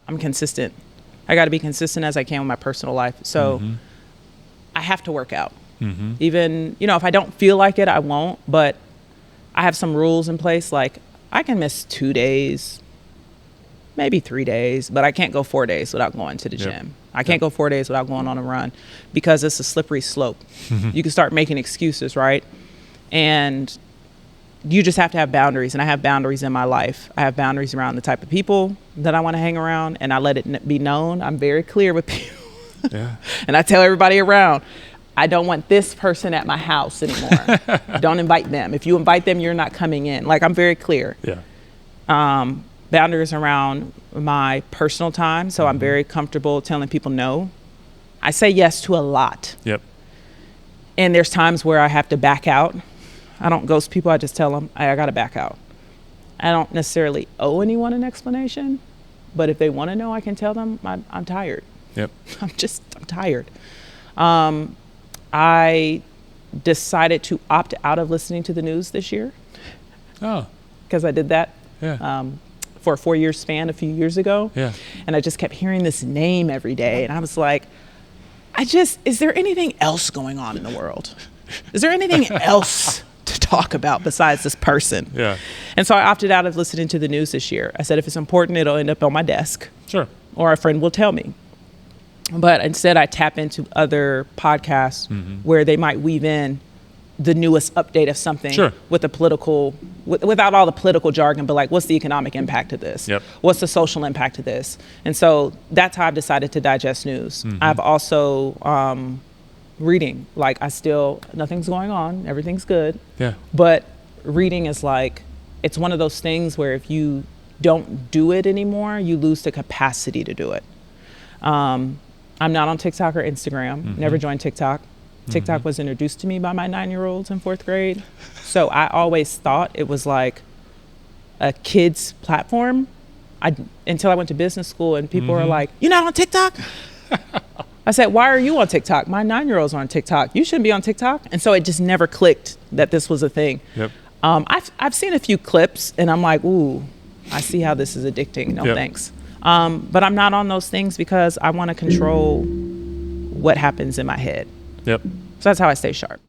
I'm consistent. I got to be consistent as I can with my personal life. So I have to work out. Even, if I don't feel like it, I won't. But I have some rules in place. Like I can miss 2 days, maybe 3 days, but I can't go 4 days without going to the gym. I can't go 4 days without going on a run because it's a slippery slope. You can start making excuses, right? And you just have to have boundaries. And I have boundaries in my life. I have boundaries around the type of people that I want to hang around, and I let it be known. I'm very clear with people. And I tell everybody around, I don't want this person at my house anymore. Don't invite them. If you invite them, you're not coming in. Like, I'm very clear. Boundaries around my personal time. So I'm very comfortable telling people no. I say yes to a lot. And there's times where I have to back out. I don't ghost people. I just tell them I got to back out. I don't necessarily owe anyone an explanation, but if they want to know, I can tell them I'm tired. I'm tired. I decided to opt out of listening to the news this year. Because I did that for a 4-year span a few years ago. And I just kept hearing this name every day. And I was like, is there anything else going on in the world? Is there anything else to talk about besides this person? And so I opted out of listening to the news this year. I said, if it's important, it'll end up on my desk. Or a friend will tell me. But instead, I tap into other podcasts where they might weave in the newest update of something with the political, without all the political jargon, but like, what's the economic impact of this? What's the social impact of this? And so that's how I've decided to digest news. I've also reading. Like, nothing's going on. Everything's good. But reading is like, it's one of those things where if you don't do it anymore, you lose the capacity to do it. I'm not on TikTok or Instagram. Never joined TikTok. TikTok was introduced to me by my 9-year-olds in 4th grade. So I always thought it was like a kid's platform until I went to business school and people were like, you're not on TikTok? I said, why are you on TikTok? My 9-year-olds are on TikTok. You shouldn't be on TikTok. And so it just never clicked that this was a thing. I've seen a few clips and I'm like, ooh, I see how this is addicting. No, thanks. But I'm not on those things because I want to control what happens in my head. So that's how I stay sharp.